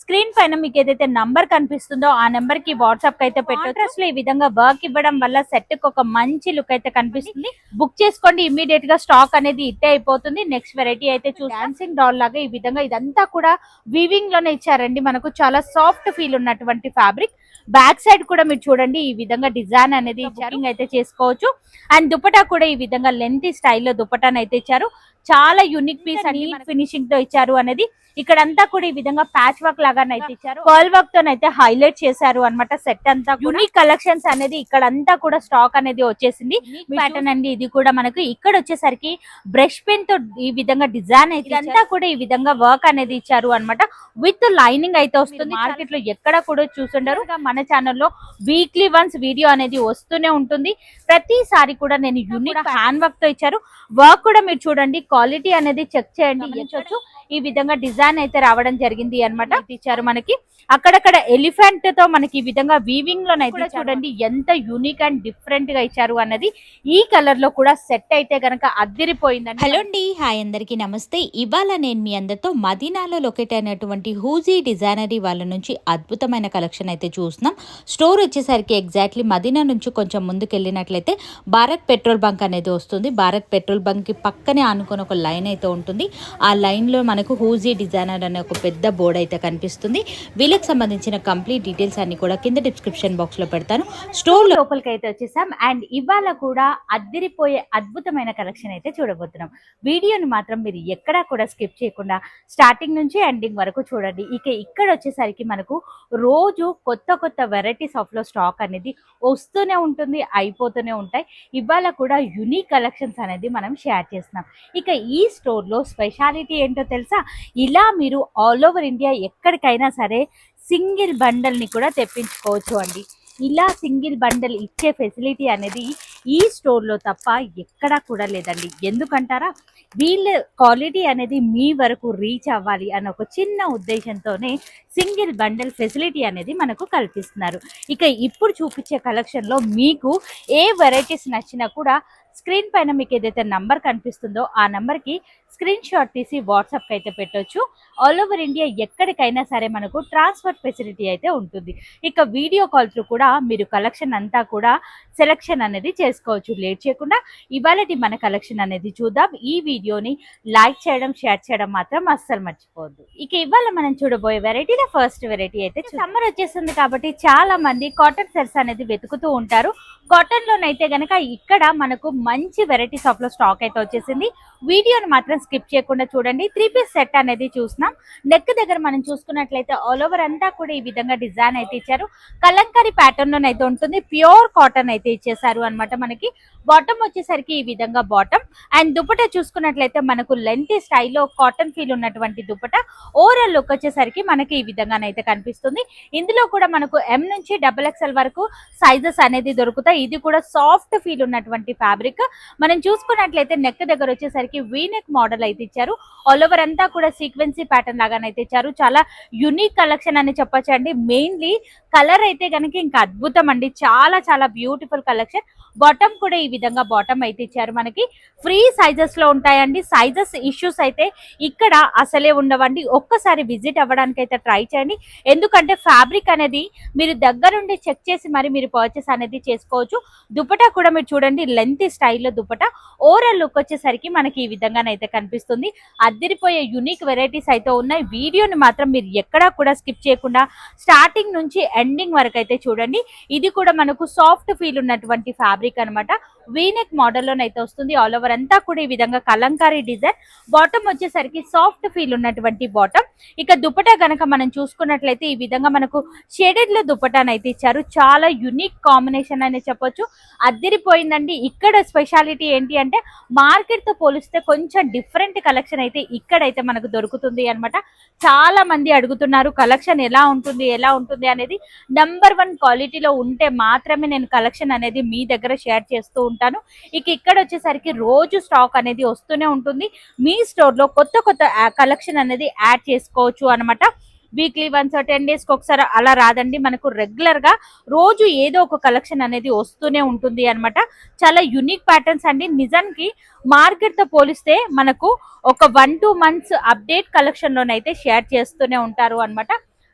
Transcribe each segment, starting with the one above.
Screen పైన మీకు ఏదైతే నంబర్ కనిపిస్తుందో ఆ నెంబర్ కి వాట్సాప్ కి అయితే పెట్టొచ్చు. ఈ విధంగా వర్క్ ఇవ్వడం వల్ల సెట్ కి ఒక మంచి లుక్ అయితే కనిపిస్తుంది. బుక్ చేసుకోండి, ఇమీడియట్ గా స్టాక్ అనేది ఇట్టే అయిపోతుంది. నెక్స్ట్ వెరైటీ అయితే డాన్సింగ్ డాల్ లాగా ఈ విధంగా ఇదంతా కూడా వీవింగ్ లోనే ఇచ్చారండి. మనకు చాలా సాఫ్ట్ ఫీల్ ఉన్నటువంటి ఫ్యాబ్రిక్. బ్యాక్ సైడ్ కూడా మీరు చూడండి ఈ విధంగా డిజైన్ అనేది బుకింగ్ అయితే చేసుకోవచ్చు. అండ్ దుపట్టా కూడా ఈ విధంగా లెంతీ స్టైల్లో దుపట్టాను అయితే ఇచ్చారు. చాలా యూనిక్ పీస్ అండి, ఫినిషింగ్ తో ఇచ్చారు అనేది. ఇక్కడంతా కూడా ఈ విధంగా ప్యాచ్ వర్క్ లాగానైతే ఇచ్చారు. పర్ల్ వర్క్ తోనైతే హైలైట్ చేశారు అన్నమాట. సెట్ అంతా యూనిక్ కలెక్షన్స్ అనేది ఇక్కడంతా కూడా స్టాక్ అనేది వచ్చేసింది. ప్యాటర్న్ అండి ఇది కూడా మనకు. ఇక్కడ వచ్చేసరికి బ్రష్ పెన్ తో ఈ విధంగా డిజైన్ అయితే ఇదంతా కూడా ఈ విధంగా వర్క్ అనేది ఇచ్చారు అన్నమాట. విత్ లైనింగ్ అయితే వస్తుంది. మార్కెట్ లో ఎక్కడ కూడా చూసుండరు. మన ఛానల్లో వీక్లీ వన్స్ వీడియో అనేది వస్తూనే ఉంటుంది. ప్రతిసారి కూడా నేను యూనిక్ హ్యాండ్ వర్క్ తో ఇచ్చారు. వర్క్ కూడా మీరు చూడండి, క్వాలిటీ అనేది చెక్ చేయండి. ఈ విధంగా డిజైన్ అయితే రావడం జరిగింది అన్నమాట. ఇచ్చారు మనకి. అక్కడక్కడ ఎలిఫెంట్ తో మనకి ఈ విధంగా వీవింగ్ లోనైతే చూడండి ఎంత యూనిక్ అండ్ డిఫరెంట్ గా ఇచ్చారు అన్నది. ఈ కలర్ లో కూడా సెట్ అయితే గనక అద్దిరిపోయిందండి. హలో అండి, హాయ్ అందరికి నమస్తే. ఇవాళ నేను మీ అందరితో మదీనాలో లొకేట్ అయినటువంటి హూజీ డిజైనరీ వాళ్ళ నుంచి అద్భుతమైన కలెక్షన్ అయితే చూస్తున్నాం. స్టోర్ వచ్చేసరికి ఎగ్జాక్ట్లీ మదీనా నుంచి కొంచెం ముందుకు వెళ్ళినట్లయితే భారత్ పెట్రోల్ బంక్ అనేది వస్తుంది. భారత్ పెట్రోల్ బంక్ కి పక్కనే ఆనుకొని ఒక లైన్ అయితే ఉంటుంది. ఆ లైన్ లో మనకు హూజీ డిజైనర్ అనే ఒక పెద్ద బోర్డు అయితే కనిపిస్తుంది. వీళ్ళకి సంబంధించిన కంప్లీట్ డీటెయిల్స్ అన్ని కూడా కింద డిస్క్రిప్షన్ బాక్స్ లో పెడతాను. స్టోర్ లోపలికి అయితే వచ్చేసాం. అండ్ ఇవాళ కూడా అద్దిరిపోయే అద్భుతమైన కలెక్షన్ అయితే చూడబోతున్నాం. వీడియోని మాత్రం మీరు ఎక్కడా కూడా స్కిప్ చేయకుండా స్టార్టింగ్ నుంచి ఎండింగ్ వరకు చూడండి. ఇక ఇక్కడ వచ్చేసరికి మనకు రోజు కొత్త కొత్త వెరైటీస్ ఆఫ్ లో స్టాక్ అనేది వస్తూనే ఉంటుంది, అయిపోతూనే ఉంటాయి. ఇవాళ కూడా యూనిక్ కలెక్షన్స్ అనేది మనం షేర్ చేస్తున్నాం. ఇక ఈ స్టోర్ లో స్పెషాలిటీ ఏంటో తెలుసా? ఇలా మీరు ఆల్ ఓవర్ ఇండియా ఎక్కడికైనా సరే సింగిల్ బండల్ ని కూడా తెప్పించుకోవచ్చు అండి. ఇలా సింగిల్ బండల్ ఇచ్చే ఫెసిలిటీ అనేది ఈ స్టోర్ లో తప్ప ఎక్కడా కూడా లేదండి. ఎందుకంటారా? వీళ్ళ క్వాలిటీ అనేది మీ వరకు రీచ్ అవ్వాలి అన్న ఒక చిన్న ఉద్దేశంతోనే సింగిల్ బండల్ ఫెసిలిటీ అనేది మనకు కల్పిస్తున్నారు. ఇక ఇప్పుడు చూపించే కలెక్షన్ లో మీకు ఏ వెరైటీస్ నచ్చినా కూడా స్క్రీన్ పైన మీకు ఏదైతే నంబర్ కనిపిస్తుందో ఆ నంబర్ కి స్క్రీన్ షాట్ తీసి వాట్సాప్ కి అయితే పెట్టొచ్చు. ఆల్ ఓవర్ ఇండియా ఎక్కడికైనా సరే మనకు ట్రాన్స్ఫర్ ఫెసిలిటీ అయితే ఉంటుంది. ఇక వీడియో కాల్ త్రూ కూడా మీరు కలెక్షన్ అంతా కూడా సెలెక్షన్ అనేది చేసుకోవచ్చు. లేట్ చేయకుండా ఇవాళ మన కలెక్షన్ అనేది చూద్దాం. ఈ వీడియోని లైక్ చేయడం, షేర్ చేయడం మాత్రం అస్సలు మర్చిపోవద్దు. ఇక ఇవాళ మనం చూడబోయే వెరైటీలో ఫస్ట్ వెరైటీ అయితే సమ్మర్ వచ్చేస్తుంది కాబట్టి చాలా మంది కాటన్ సెట్స్ అనేది వెతుకుతూ ఉంటారు. కాటన్ లోనైతే గనక ఇక్కడ మనకు మంచి వెరైటీస్ ఆఫ్ లో స్టాక్ అయితే వచ్చేసింది. వీడియోని మాత్రం స్కిప్ చేయకుండా చూడండి. 3 పీస్ సెట్ అనేది చూస్తున్నాం. నెక్ దగ్గర మనం చూసుకున్నట్లయితే ఆల్ ఓవర్ అంతా కూడా ఈ విధంగా డిజైన్ అయితే ఇచ్చారు. కలంకారీ ప్యాటర్న్ లోనైతే ఉంటుంది. ప్యూర్ కాటన్ అయితే ఇచ్చేసారు అనమాట. మనకి బాటమ్ వచ్చేసరికి ఈ విధంగా బాటమ్. అండ్ దుపట్టా చూసుకున్నట్లయితే మనకు లెంతీ స్టైల్లో కాటన్ ఫీల్ ఉన్నటువంటి దుపట్టా. ఓవరాల్ లుక్ వచ్చేసరికి మనకి ఈ విధంగానైతే కనిపిస్తుంది. ఇందులో కూడా మనకు M నుంచి XXL వరకు సైజెస్ అనేది దొరుకుతాయి. ఇది కూడా సాఫ్ట్ ఫీల్ ఉన్నటువంటి ఫ్యాబ్రిక్. మనం చూసుకున్నట్లయితే నెక్ దగ్గర వచ్చేసరికి వీనెక్ మోడల్ అయితే ఇచ్చారు. ఆల్ ఓవర్ అంతా కూడా సీక్వెన్సీ ప్యాటర్న్ లాగానైతే ఇచ్చారు. చాలా యూనిక్ కలెక్షన్ అని చెప్పొచ్చు అండి. మెయిన్లీ కలర్ అయితే కనుక ఇంకా అద్భుతం అండి. చాలా చాలా బ్యూటిఫుల్ కలెక్షన్. బాటమ్ కూడా ఈ విధంగా బాటమ్ అయితే ఇచ్చారు. మనకి ఫ్రీ సైజెస్ లో ఉంటాయండి. సైజెస్ ఇష్యూస్ అయితే ఇక్కడ అసలే ఉండవండి. ఒక్కసారి విజిట్ అవ్వడానికి అయితే ట్రై చేయండి. ఎందుకంటే ఫ్యాబ్రిక్ అనేది మీరు దగ్గరుండి చెక్ చేసి మరి మీరు పర్చేస్ అనేది చేసుకోవచ్చు. దుపట్టా కూడా మీరు చూడండి లెంతీ స్టైల్లో దుపట్టా. ఓవరాల్ లుక్ వచ్చేసరికి మనకి ఈ విధంగానైతే కనిపిస్తుంది. అద్దిరిపోయే యూనిక్ వెరైటీస్ అయితే ఉన్నాయి. వీడియోని మాత్రం మీరు ఎక్కడా కూడా స్కిప్ చేయకుండా స్టార్టింగ్ నుంచి ఎండింగ్ వరకు అయితే చూడండి. ఇది కూడా మనకు సాఫ్ట్ ఫీల్ ఉన్నటువంటి ఫ్యాబ్రిక్ అనమాట. వీనెక్ మోడల్లోనైతే వస్తుంది. ఆల్ ఓవర్ అంతా కూడా ఈ విధంగా కలంకారీ డిజైన్. బాటమ్ వచ్చేసరికి సాఫ్ట్ ఫీల్ ఉన్నటువంటి బాటమ్. ఇక దుపట్టా గనక మనం చూసుకున్నట్లయితే ఈ విధంగా మనకు షేడెడ్ లో దుపట్టానైతే ఇచ్చారు. చాలా యూనిక్ కాంబినేషన్ అని చెప్పొచ్చు. అద్దిరిపోయిందండి. ఇక్కడ స్పెషాలిటీ ఏంటి అంటే మార్కెట్ తో పోలిస్తే కొంచెం డిఫరెంట్ కలెక్షన్ అయితే ఇక్కడైతే మనకు దొరుకుతుంది అనమాట. చాలా మంది అడుగుతున్నారు కలెక్షన్ ఎలా ఉంటుంది అనేది. నంబర్ 1 క్వాలిటీలో ఉంటే మాత్రమే నేను కలెక్షన్ అనేది మీ దగ్గర షేర్ చేస్తూ ఉంటాను. ఇక ఇక్కడ వచ్చేసరికి రోజు స్టాక్ అనేది వస్తూనే ఉంటుంది. మీ స్టోర్ లో కొత్త కొత్త కలెక్షన్ అనేది యాడ్ చేసుకోవచ్చు అనమాట. వీక్లీ వన్స్ 10 days కి ఒకసారి అలా రాదండి. మనకు రెగ్యులర్ గా రోజు ఏదో ఒక కలెక్షన్ అనేది వస్తూనే ఉంటుంది అనమాట. చాలా యూనిక్ ప్యాటర్న్స్ అండి. నిజానికి మార్కెట్ తో పోలిస్తే మనకు ఒక 1-2 months అప్డేట్ కలెక్షన్ లోనైతే షేర్ చేస్తూనే ఉంటారు అనమాట.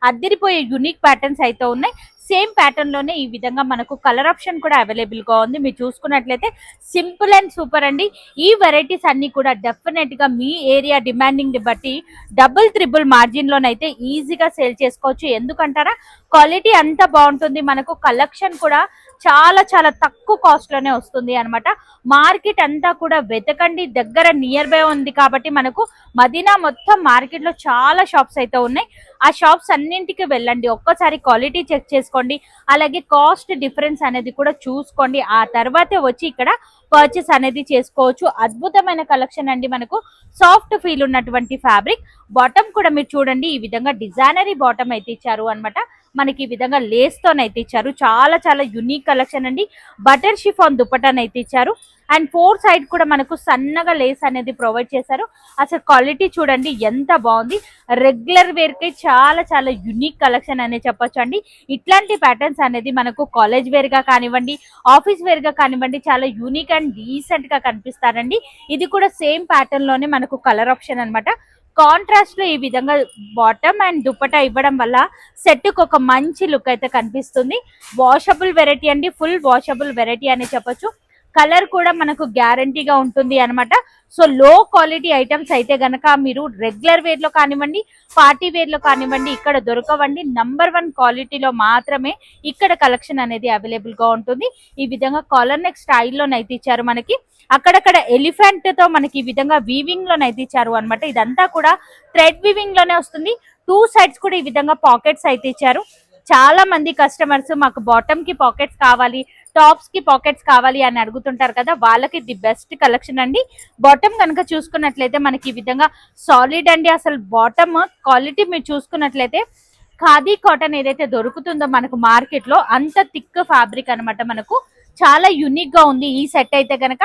అద్దరిపోయే యూనిక్ ప్యాటర్న్స్ అయితే ఉన్నాయి. సేమ్ ప్యాటర్న్ లోనే ఈ విధంగా మనకు కలర్ ఆప్షన్ కూడా అవైలబుల్ గా ఉంది. మీరు చూసుకున్నట్లయితే సింపుల్ అండ్ సూపర్ అండి. ఈ వెరైటీస్ అన్ని కూడా డెఫినెట్ గా మీ ఏరియా డిమాండింగ్ ని బట్టి డబుల్ త్రిబుల్ మార్జిన్ లోనైతే ఈజీగా సేల్ చేసుకోవచ్చు. ఎందుకంటారా, క్వాలిటీ అంత బాగుంటుంది. మనకు కలెక్షన్ కూడా చాలా చాలా తక్కువ కాస్ట్ లోనే వస్తుంది అన్నమాట. మార్కెట్ అంతా కూడా వెతకండి, దగ్గర నియర్ బై ఉంది కాబట్టి మనకు మదీనా మొత్తం మార్కెట్ లో చాలా షాప్స్ అయితే ఉన్నాయి. ఆ షాప్స్ అన్నింటికి వెళ్ళండి, ఒక్కసారి క్వాలిటీ చెక్ చేసుకోండి, అలాగే కాస్ట్ డిఫరెన్స్ అనేది కూడా చూసుకోండి. ఆ తర్వాతే వచ్చి ఇక్కడ పర్చేస్ అనేది చేసుకోవచ్చు. అద్భుతమైన కలెక్షన్ అండి. మనకు సాఫ్ట్ ఫీల్ ఉన్నటువంటి ఫ్యాబ్రిక్. బాటమ్ కూడా మీరు చూడండి, ఈ విధంగా డిజైనరీ బాటమ్ అయితే ఇచ్చారు అన్నమాట. మనకి ఈ విధంగా లేస్ తోనైతే ఇచ్చారు. చాలా చాలా యునిక్ కలెక్షన్ అండి. బటర్ షిఫాన్ దుపట్టాను అయితే ఇచ్చారు. అండ్ 4 సైడ్ కూడా మనకు సన్నగా లేస్ అనేది ప్రొవైడ్ చేశారు. అసలు క్వాలిటీ చూడండి ఎంత బాగుంది. రెగ్యులర్ వేర్ కి చాలా చాలా యునిక్ కలెక్షన్ అనే చెప్పొచ్చు అండి. ఇట్లాంటి ప్యాటర్న్స్ అనేది మనకు కాలేజ్ వేర్ గా కానివ్వండి, ఆఫీస్ వేర్ గా కానివ్వండి, చాలా యూనిక్ అండ్ డీసెంట్ గా కనిపిస్తారండి. ఇది కూడా సేమ్ ప్యాటర్న్ లోనే మనకు కలర్ ఆప్షన్ అన్నమాట. కాంట్రాస్ట్ లో ఈ విధంగా బాటమ్ అండ్ దుపట్టా ఇవ్వడం వల్ల సెట్ కు ఒక మంచి లుక్ అయితే కనిపిస్తుంది. వాషబుల్ వెరైటీ అండి, ఫుల్ వాషబుల్ వెరైటీ అని చెప్పొచ్చు. కలర్ కూడా మనకు గ్యారంటీగా ఉంటుంది అన్నమాట. సో లో క్వాలిటీ ఐటమ్స్ అయితే గనక మీరు రెగ్యులర్ వేర్ లో కానివ్వండి, పార్టీ వేర్ లో కానివ్వండి ఇక్కడ దొరకవండి. #1 క్వాలిటీలో మాత్రమే ఇక్కడ కలెక్షన్ అనేది అవైలబుల్ గా ఉంటుంది. ఈ విధంగా కాలర్ నెక్ స్టైల్లోనైతే ఇచ్చారు. మనకి అక్కడక్కడ ఎలిఫెంట్ తో మనకి ఈ విధంగా వీవింగ్ లోనైతే ఇచ్చారు అనమాట. ఇదంతా కూడా థ్రెడ్ వీవింగ్ లోనే వస్తుంది. 2 సైడ్స్ కూడా ఈ విధంగా పాకెట్స్ అయితే ఇచ్చారు. చాలా మంది కస్టమర్స్ మాకు బాటమ్ కి పాకెట్స్ కావాలి, టాప్స్ కి పాకెట్స్ కావాలి అని అడుగుతుంటారు కదా, వాళ్ళకి ది బెస్ట్ కలెక్షన్ అండి. బాటమ్ కనుక చూసుకున్నట్లయితే మనకి ఈ విధంగా సాలిడ్ అండి. అసలు బాటమ్ క్వాలిటీ మీరు చూసుకున్నట్లయితే ఖాదీ కాటన్ ఏదైతే దొరుకుతుందో మనకు మార్కెట్ లో అంత థిక్ ఫ్యాబ్రిక్ అన్నమాట. మనకు చాలా యూనిక్ గా ఉంది ఈ సెట్ అయితే గనక.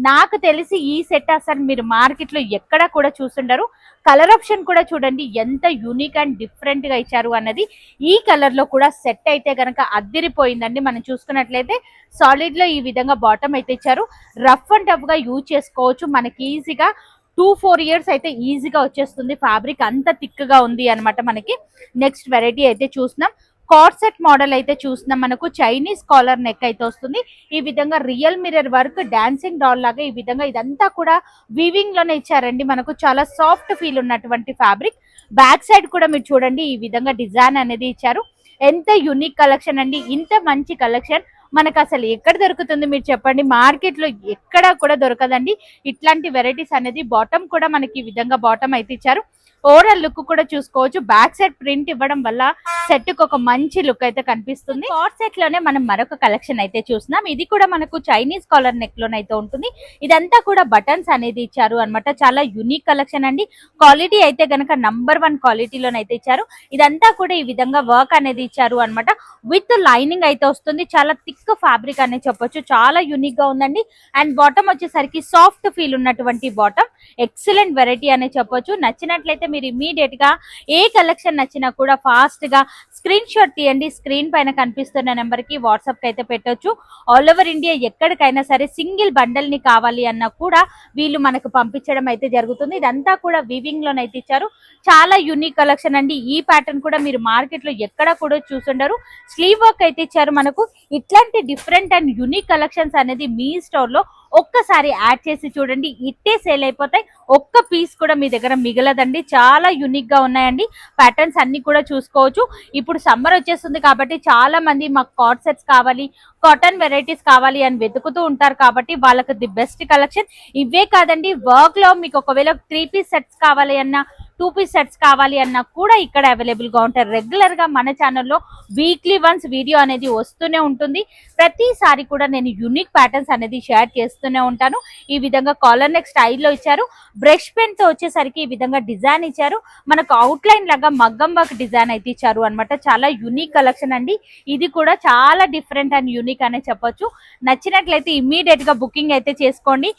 నాకు తెలిసి ఈ సెట్ అసలు మీరు మార్కెట్ లో ఎక్కడ కూడా చూస్తుండరు. కలర్ ఆప్షన్ కూడా చూడండి ఎంత యూనిక్ అండ్ డిఫరెంట్ గా ఇచ్చారు అన్నది. ఈ కలర్ లో కూడా సెట్ అయితే గనక అద్దిరిపోయిందండి. మనం చూసుకున్నట్లయితే సాలిడ్ లో ఈ విధంగా బాటమ్ అయితే ఇచ్చారు. రఫ్ అండ్ టఫ్ గా యూజ్ చేసుకోవచ్చు. మనకి ఈజీగా 2-4 ఇయర్స్ అయితే ఈజీగా వచ్చేస్తుంది. ఫ్యాబ్రిక్ అంత థిక్ గా ఉంది అనమాట. మనకి నెక్స్ట్ వెరైటీ అయితే చూస్తున్నాం. కార్డ్ సెట్ మోడల్ అయితే చూస్తున్నాం. మనకు చైనీస్ కాలర్ నెక్ అయితే వస్తుంది. ఈ విధంగా real mirror work, dancing doll లాగా ఈ విధంగా ఇదంతా కూడా వీవింగ్ లోనే ఇచ్చారండి. మనకు చాలా సాఫ్ట్ ఫీల్ ఉన్నటువంటి ఫ్యాబ్రిక్. బ్యాక్ సైడ్ కూడా మీరు చూడండి ఈ విధంగా డిజైన్ అనేది ఇచ్చారు. ఎంత యూనిక్ కలెక్షన్ అండి. ఇంత మంచి కలెక్షన్ మనకు అసలు ఎక్కడ దొరుకుతుంది మీరు చెప్పండి. మార్కెట్ లో ఎక్కడా కూడా దొరకదండి ఇట్లాంటి వెరైటీస్ అనేది. బాటమ్ కూడా మనకి ఈ విధంగా బాటమ్ అయితే ఇచ్చారు. ఓవరాల్ లుక్ కూడా చూసుకోవచ్చు. బ్యాక్ సైడ్ ప్రింట్ ఇవ్వడం వల్ల సెట్ కు ఒక మంచి లుక్ అయితే కనిపిస్తుంది. కార్డ్ సెట్ లోనే మనం మరొక కలెక్షన్ అయితే చూస్తున్నాం. ఇది కూడా మనకు చైనీస్ కాలర్ నెక్ లోనైతే ఉంటుంది. ఇదంతా కూడా బటన్స్ అనేది ఇచ్చారు అన్నమాట. చాలా యూనిక్ కలెక్షన్ అండి. క్వాలిటీ అయితే గనక #1 క్వాలిటీలోనైతే ఇచ్చారు. ఇదంతా కూడా ఈ విధంగా వర్క్ అనేది ఇచ్చారు అన్నమాట. విత్ లైనింగ్ అయితే వస్తుంది. చాలా థిక్ ఫ్యాబ్రిక్ అనే చెప్పొచ్చు. చాలా యూనిక్ గా ఉందండి. అండ్ బాటమ్ వచ్చేసరికి సాఫ్ట్ ఫీల్ ఉన్నటువంటి బాటమ్. ఎక్సలెంట్ వెరైటీ అనే చెప్పొచ్చు. నచ్చినట్లయితే మీరు ఇమీడియట్ గా ఏ కలెక్షన్ నచ్చినా కూడా ఫాస్ట్ గా స్క్రీన్ షాట్ తీయండి. స్క్రీన్ పైన కనిపిస్తున్న నెంబర్ కి వాట్సాప్ కి అయితే పెట్టొచ్చు. ఆల్ ఓవర్ ఇండియా ఎక్కడికైనా సరే సింగిల్ బండల్ ని కావాలి అన్నా కూడా వీళ్ళు మనకు పంపించడం అయితే జరుగుతుంది. ఇదంతా కూడా వీవింగ్ లోనైతే ఇచ్చారు. చాలా యూనిక్ కలెక్షన్ అండి. ఈ ప్యాటర్న్ కూడా మీరు మార్కెట్ లో ఎక్కడ కూడా చూసుండరు. స్లీవ్ వర్క్ అయితే ఇచ్చారు మనకు. ఇట్లాంటి డిఫరెంట్ అండ్ యూనిక్ కలెక్షన్స్ అనేది మీ స్టోర్ లో ఒక్కసారి యాడ్ చేసి చూడండి. ఇట్టే సేల్ అయిపోతాయి. ఒక్క పీస్ కూడా మీ దగ్గర మిగలదండి. చాలా యూనిక్ గా ఉన్నాయండి. ప్యాటర్న్స్ అన్ని కూడా చూసుకోవచ్చు. ఇప్పుడు సమ్మర్ వచ్చేస్తుంది కాబట్టి చాలా మంది మాకు కార్డ్ సెట్స్ కావాలి, కాటన్ వెరైటీస్ కావాలి అని వెతుకుతూ ఉంటారు కాబట్టి వాళ్ళకి ది బెస్ట్ కలెక్షన్ ఇవే కాదండి. వర్క్ లో మీకు ఒకవేళ 3 పీస్ సెట్స్ కావాలి అన్నా, 2 పీస్ సెట్స్ కావాలి అన్నా కూడా ఇక్కడ అవైలబుల్ గా ఉంటాయి. రెగ్యులర్ గా మన ఛానల్లో వీక్లీ వన్స్ వీడియో అనేది వస్తూనే ఉంటుంది. ప్రతిసారి కూడా నేను యూనిక్ ప్యాటర్న్స్ అనేది షేర్ చేస్తూనే ఉంటాను. ఈ విధంగా కాలర్ నెక్ స్టైల్లో ఇచ్చారు. బ్రష్ పెన్ తో వచ్చేసరికి ఈ విధంగా డిజైన్ ఇచ్చారు. మనకు అవుట్ లైన్ లాగా మగ్గం వర్క్ డిజైన్ అయితే ఇచ్చారు అనమాట. చాలా యూనిక్ కలెక్షన్ అండి. ఇది కూడా చాలా డిఫరెంట్ అండ్ యూనిక్ అనే చెప్పొచ్చు. నచ్చినట్లయితే ఇమ్మీడియట్ గా బుకింగ్ అయితే చేసుకోండి.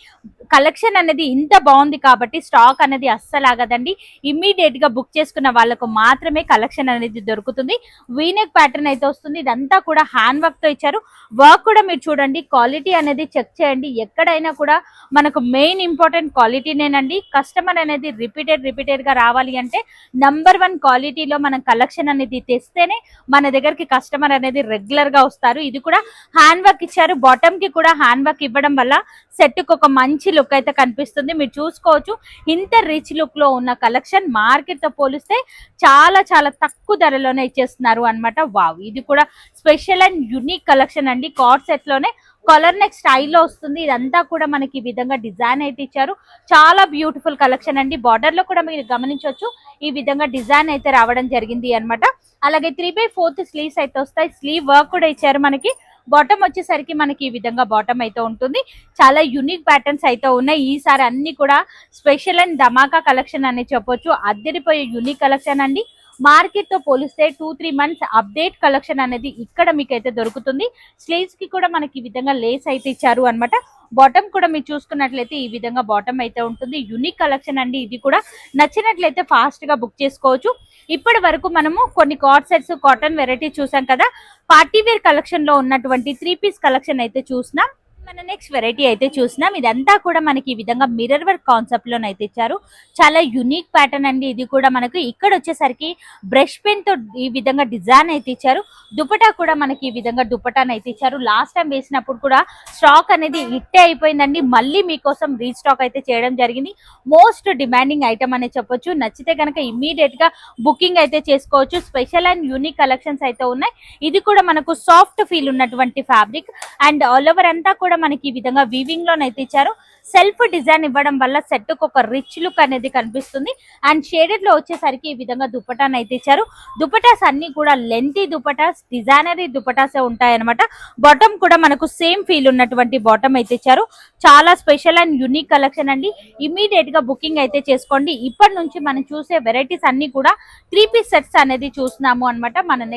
కలెక్షన్ అనేది ఇంత బాగుంది కాబట్టి స్టాక్ అనేది అస్సలు ఆగదండి. ఇమ్మీడియట్ గా బుక్ చేసుకున్న వాళ్ళకు మాత్రమే కలెక్షన్ అనేది దొరుకుతుంది. వీనెక్ ప్యాటర్న్ అయితే వస్తుంది. ఇదంతా కూడా హ్యాండ్ వర్క్ తో ఇచ్చారు. వర్క్ కూడా మీరు చూడండి, క్వాలిటీ అనేది చెక్ చేయండి. ఎక్కడైనా కూడా మనకు మెయిన్ ఇంపార్టెంట్ క్వాలిటీనేనండి. కస్టమర్ అనేది రిపీటెడ్ గా రావాలి అంటే నంబర్ 1 క్వాలిటీలో మనం కలెక్షన్ అనేది తెస్తేనే మన దగ్గరికి కస్టమర్ అనేది రెగ్యులర్ గా వస్తారు. ఇది కూడా హ్యాండ్ వర్క్ ఇచ్చారు. బాటమ్ కి కూడా హ్యాండ్ వర్క్ ఇవ్వడం వల్ల సెట్ కు ఒక మంచి లుక్ అయితే కనిపిస్తుంది. మీరు చూసుకోవచ్చు, ఇంత రిచ్ లుక్ లో ఉన్న కలెక్షన్ మార్కెట్ తో పోలిస్తే చాలా చాలా తక్కువ ధరలోనే ఇచ్చేస్తున్నారు అన్నమాట. వావ్, ఇది కూడా స్పెషల్ అండ్ యూనిక్ కలెక్షన్ అండి. కార్డ్ సెట్ లోనే కలర్ నెక్ స్టైల్లో వస్తుంది. ఇదంతా కూడా మనకి ఈ విధంగా డిజైన్ అయితే ఇచ్చారు. చాలా బ్యూటిఫుల్ కలెక్షన్ అండి. బార్డర్ లో కూడా మీరు గమనించవచ్చు, ఈ విధంగా డిజైన్ అయితే రావడం జరిగింది అన్నమాట. అలాగే 3/4 స్లీవ్స్ అయితే వస్తాయి. స్లీవ్ వర్క్ కూడా ఇచ్చారు మనకి. బాటమ్ వచ్చేసరికి మనకి ఈ విధంగా బాటమ్ అయితే ఉంటుంది. చాలా యూనిక్ ప్యాటర్న్స్ అయితే ఉన్నాయి. ఈసారి అన్ని కూడా స్పెషల్ అండ్ ధమాకా కలెక్షన్ అని చెప్పొచ్చు. అద్దరిపోయే యూనిక్ కలెక్షన్ అండి. మార్కెట్ తో పోలిస్తే 2-3 మంత్స్ అప్డేట్ కలెక్షన్ అనేది ఇక్కడ మీకైతే దొరుకుతుంది. స్లీవ్స్ కి కూడా మనకి ఈ విధంగా లేస్ అయితే ఇచ్చారు అన్నమాట. బాటమ్ కూడా మీరు చూసుకున్నట్లయితే ఈ విధంగా బాటమ్ అయితే ఉంటుంది. యూనిక్ కలెక్షన్ అండి. ఇది కూడా నచ్చినట్లయితే ఫాస్ట్ గా బుక్ చేసుకోవచ్చు. ఇప్పటి వరకు మనము కొన్ని కార్డ్ సెట్స్, కాటన్ వెరైటీ చూసాం కదా. పార్టీ వేర్ కలెక్షన్ లో ఉన్నటువంటి 3 పీస్ కలెక్షన్ అయితే చూసినాం. మన నెక్స్ట్ వెరైటీ అయితే చూసినాం. ఇదంతా కూడా మనకి ఈ విధంగా మిర్రర్ వర్క్ కాన్సెప్ట్ లోనైతే ఇచ్చారు. చాలా యూనిక్ ప్యాటర్న్ అండి. ఇది కూడా మనకు ఇక్కడ వచ్చేసరికి బ్రష్ పెన్ తో ఈ విధంగా డిజైన్ అయితే ఇచ్చారు. దుపటా కూడా మనకి ఈ విధంగా దుపటాన్ అయితే ఇచ్చారు. లాస్ట్ టైం వేసినప్పుడు కూడా స్టాక్ అనేది ఇట్టే అయిపోయిందండి. మళ్ళీ మీకోసం రీస్టాక్ అయితే చేయడం జరిగింది. మోస్ట్ డిమాండింగ్ ఐటమ్ అనే చెప్పొచ్చు. నచ్చితే కనుక ఇమ్మీడియట్ గా బుకింగ్ అయితే చేసుకోవచ్చు. స్పెషల్ అండ్ యూనిక్ కలెక్షన్స్ అయితే ఉన్నాయి. ఇది కూడా మనకు సాఫ్ట్ ఫీల్ ఉన్నటువంటి ఫ్యాబ్రిక్ అండ్ ఆల్ ఓవర్ అంతా కూడా మనకి ఈ విధంగా వీవింగ్ లోనైతే ఇచ్చారు. సెల్ఫ్ డిజైన్ ఇవ్వడం వల్ల సెట్ కు ఒక రిచ్ లుక్ అనేది కనిపిస్తుంది. అండ్ షేడెడ్ లో వచ్చేసరికి ఈ విధంగా దుపటాన్ అయితే ఇచ్చారు. దుపటాస్ అన్ని కూడా లెంతీ దుపటాస్, డిజైనరీ దుపటాసే ఉంటాయన్నమాట. బాటమ్ కూడా మనకు సేమ్ ఫీల్ ఉన్నటువంటి బాటమ్ అయితే ఇచ్చారు. చాలా స్పెషల్ అండ్ యూనిక్ కలెక్షన్ అండి. ఇమీడియట్ గా బుకింగ్ అయితే చేసుకోండి. ఇప్పటి నుంచి మనం చూసే వెరైటీస్ అన్ని కూడా 3 పీస్ సెట్స్ అనేది చూస్తున్నాము అనమాట. మన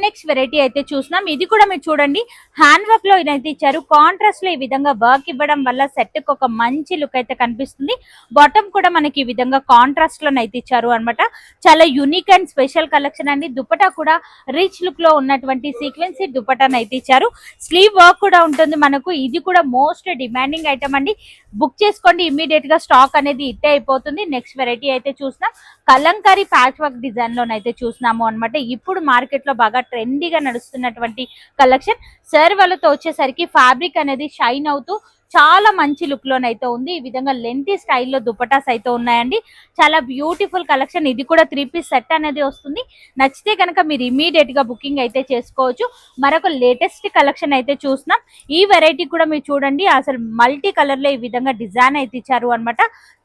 నెక్స్ట్ వెరైటీ అయితే చూస్తున్నాం. ఇది కూడా మీరు చూడండి, హ్యాండ్ వర్క్ లో ఇదైతే ఇచ్చారు. కాంట్రాస్ట్ లో ఈ విధంగా వర్క్ ఇవ్వడం వల్ల సెట్ కు ఒక మంచి లుక్ అయితే కనిపిస్తుంది. బాటమ్ కూడా మనకి ఈ విధంగా కాంట్రాస్ట్ లో అయితే ఇచ్చారు అనమాట. చాలా యూనిక్ అండ్ స్పెషల్ కలెక్షన్ అండి. దుపట్టా కూడా రిచ్ లుక్ లో ఉన్నటువంటి సీక్వెన్సీ దుపట్టాను అయితే ఇచ్చారు. స్లీవ్ వర్క్ కూడా ఉంటుంది మనకు. ఇది కూడా మోస్ట్ డిమాండింగ్ ఐటమ్ అండి. బుక్ చేసుకోండి, ఇమ్మీడియట్ గా స్టాక్ అనేది ఇట్టే అయిపోతుంది. నెక్స్ట్ వెరైటీ అయితే చూసినాం. కలంకారీ ప్యాచ్ వర్క్ డిజైన్ లోనైతే చూసినాము అనమాట. ఇప్పుడు మార్కెట్ లో బాగా ట్రెండీగా నడుస్తున్నటువంటి కలెక్షన్. సర్వలతో వచ్చేసరికి ఫ్యాబ్రిక్ అనేది షైన్ అవుతూ చాలా మంచి లుక్ లోనైతే ఉంది. ఈ విధంగా లెంతీ స్టైల్లో దుపటాస్ అయితే ఉన్నాయండి. చాలా బ్యూటిఫుల్ కలెక్షన్. ఇది కూడా 3 పీస్ సెట్ అనేది వస్తుంది. నచ్చితే కనుక మీరు ఇమీడియట్ గా బుకింగ్ అయితే చేసుకోవచ్చు. మరొక లేటెస్ట్ కలెక్షన్ అయితే చూస్తున్నాం. ఈ వెరైటీ కూడా మీరు చూడండి, అసలు మల్టీ కలర్ లో ఈ విధంగా డిజైన్ అయితే ఇచ్చారు అనమాట.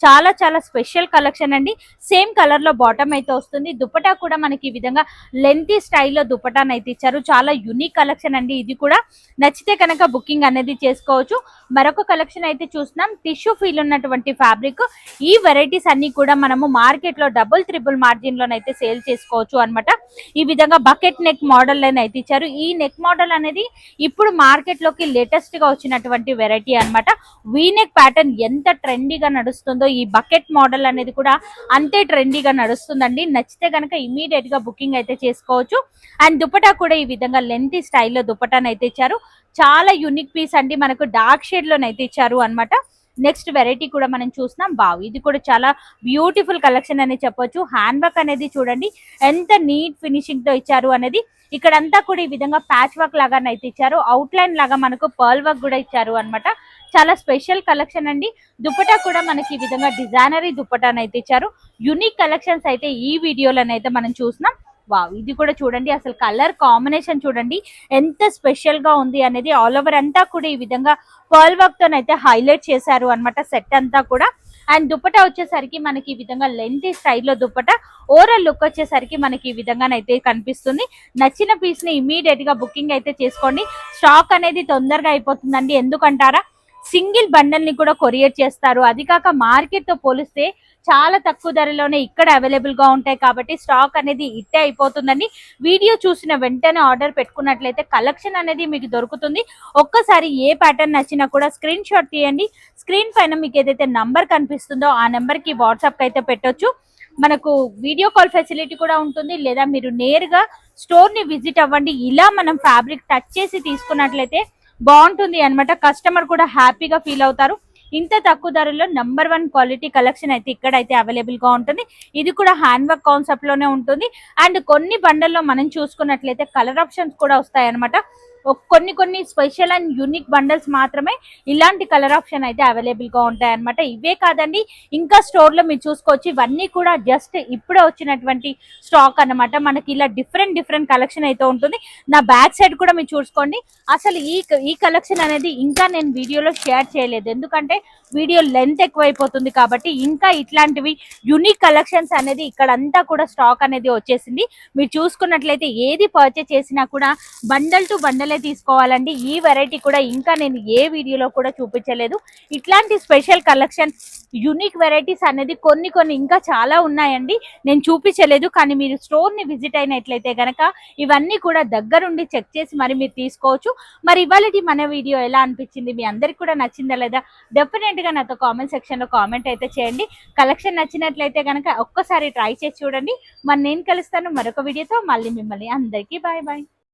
చాలా చాలా స్పెషల్ కలెక్షన్ అండి. సేమ్ కలర్ లో బాటమ్ అయితే వస్తుంది. దుపటా కూడా మనకి ఈ విధంగా లెంతీ స్టైల్లో దుపటాన్ అయితే ఇచ్చారు. చాలా యూనిక్ కలెక్షన్ అండి. ఇది కూడా నచ్చితే కనుక బుకింగ్ అనేది చేసుకోవచ్చు. మరొక కలెక్షన్ అయితే చూస్తున్నాం. టిష్యూ ఫీల్ ఉన్నటువంటి ఫ్యాబ్రిక్. ఈ వెరైటీస్ అన్ని కూడా మనము మార్కెట్ లో డబుల్, ట్రిపుల్ మార్జిన్ లోనైతే సేల్ చేసుకోవచ్చు అనమాట. ఈ విధంగా బకెట్ నెక్ మోడల్ అయితే ఇచ్చారు. ఈ నెక్ మోడల్ అనేది ఇప్పుడు మార్కెట్ లోకి లేటెస్ట్ గా వచ్చినటువంటి వెరైటీ అనమాట. వీనెక్ ప్యాటర్న్ ఎంత ట్రెండీగా నడుస్తుందో ఈ బకెట్ మోడల్ అనేది కూడా అంతే ట్రెండీగా నడుస్తుందండి. నచ్చితే కనుక ఇమీడియట్ గా బుకింగ్ అయితే చేసుకోవచ్చు. అండ్ దుపటా కూడా ఈ విధంగా లెంతీ స్టైల్లో దుపటాన్ అయితే ఇచ్చారు. చాలా యూనిక్ పీస్ అండి. మనకు డార్క్ షేడ్ లోనైతే ఇచ్చారు అనమాట. నెక్స్ట్ వెరైటీ కూడా మనం చూస్తున్నాం. బావ్, ఇది కూడా చాలా బ్యూటిఫుల్ కలెక్షన్ అని చెప్పొచ్చు. హ్యాండ్ వర్క్ అనేది చూడండి ఎంత నీట్ ఫినిషింగ్ తో ఇచ్చారు అనేది. ఇక్కడంతా కూడా ఈ విధంగా ప్యాచ్ వర్క్ లాగా అయితే ఇచ్చారు. అవుట్ లైన్ లాగా మనకు పర్ల్ వర్క్ కూడా ఇచ్చారు అనమాట. చాలా స్పెషల్ కలెక్షన్ అండి. దుపట్టా కూడా మనకి ఈ విధంగా డిజైనరీ దుపట్టాను అయితే ఇచ్చారు. యూనిక్ కలెక్షన్స్ అయితే ఈ వీడియోలోనైతే మనం చూస్తున్నాం. వావ్, ఇది కూడా చూడండి, అసలు కలర్ కాంబినేషన్ చూడండి ఎంత స్పెషల్ గా ఉంది అనేది. ఆల్ ఓవర్ అంతా కూడా ఈ విధంగా పర్ల్ వర్క్ తోనైతే హైలైట్ చేశారు అనమాట సెట్ అంతా కూడా. అండ్ దుపట్టా వచ్చేసరికి మనకి ఈ విధంగా లెంతీ స్టైల్లో దుపట్టా. ఓవరాల్ లుక్ వచ్చేసరికి మనకి ఈ విధంగానైతే కనిపిస్తుంది. నచ్చిన పీస్ ని ఇమీడియట్ గా బుకింగ్ అయితే చేసుకోండి. స్టాక్ అనేది తొందరగా అయిపోతుందండి. ఎందుకంటారా, సింగిల్ బండల్ ని కూడా కొరియర్ చేస్తారు. అది కాక మార్కెట్ తో పోలిస్తే చాలా తక్కువ ధరలోనే ఇక్కడ అవైలబుల్ గా ఉంటాయి కాబట్టి స్టాక్ అనేది ఇట్టే అయిపోతుందండి. వీడియో చూసిన వెంటనే ఆర్డర్ పెట్టుకున్నట్లయితే కలెక్షన్ అనేది మీకు దొరుకుతుంది. ఒక్కసారి ఏ ప్యాటర్న్ నచ్చినా కూడా స్క్రీన్ షాట్ తీయండి. స్క్రీన్ పైన మీకు ఏదైతే నంబర్ కనిపిస్తుందో ఆ నెంబర్ కి వాట్సాప్ అయితే పెట్టొచ్చు. మనకు వీడియో కాల్ ఫెసిలిటీ కూడా ఉంటుంది, లేదా మీరు నేరుగా స్టోర్ ని విజిట్ అవ్వండి. ఇలా మనం ఫ్యాబ్రిక్ టచ్ చేసి తీసుకున్నట్లయితే బాగుంటుంది అన్నమాట. కస్టమర్ కూడా హ్యాపీగా ఫీల్ అవుతారు. ఇంత తక్కువ ధరలో నంబర్ 1 క్వాలిటీ కలెక్షన్ అయితే ఇక్కడైతే అవైలబుల్ గా ఉంటుంది. ఇది కూడా హ్యాండ్ వర్క్ కాన్సెప్ట్ లోనే ఉంటుంది. అండ్ కొన్ని బండల్లో మనం చూసుకున్నట్లయితే కలర్ ఆప్షన్స్ కూడా వస్తాయి అనమాట. కొన్ని స్పెషల్ అండ్ యూనిక్ బండల్స్ మాత్రమే ఇలాంటి కలర్ ఆప్షన్ అయితే అవైలబుల్ గా ఉంటాయి అనమాట. ఇవే కాదండి, ఇంకా స్టోర్ లో మీరు చూసుకోవచ్చు. ఇవన్నీ కూడా జస్ట్ ఇప్పుడే వచ్చినటువంటి స్టాక్ అన్నమాట. మనకి ఇలా డిఫరెంట్ కలెక్షన్ అయితే ఉంటుంది. నా బ్యాక్ సైడ్ కూడా మీరు చూసుకోండి. అసలు ఈ కలెక్షన్ అనేది ఇంకా నేను వీడియోలో షేర్ చేయలేదు, ఎందుకంటే వీడియో లెంత్ ఎక్కువైపోతుంది కాబట్టి. ఇంకా ఇట్లాంటివి యూనిక్ కలెక్షన్స్ అనేది ఇక్కడంతా కూడా స్టాక్ అనేది వచ్చేసింది. మీరు చూసుకున్నట్లయితే ఏది పర్చేస్ చేసినా కూడా బండల్ టు బండలే తీసుకోవాలండి. ఈ వెరైటీ కూడా ఇంకా నేను ఏ వీడియోలో కూడా చూపించలేదు. ఇట్లాంటి స్పెషల్ కలెక్షన్ యూనిక్ వెరైటీస్ అనేది కొన్ని ఇంకా చాలా ఉన్నాయండి, నేను చూపించలేదు. కానీ మీరు స్టోర్ ని విజిట్ అయినట్లయితే గనక ఇవన్నీ కూడా దగ్గరుండి చెక్ చేసి మరి మీరు తీసుకోవచ్చు. మరి ఇవాళ మన వీడియో ఎలా అనిపించింది, మీ అందరికి కూడా నచ్చిందా లేదా డెఫినెట్ గా నాతో కామెంట్ సెక్షన్ లో కామెంట్ అయితే చేయండి. కలెక్షన్ నచ్చినట్లయితే గనక ఒక్కసారి ట్రై చేసి చూడండి. మరి నేను కలుస్తాను మరొక వీడియోతో. మళ్ళీ మిమ్మల్ని అందరికీ బాయ్.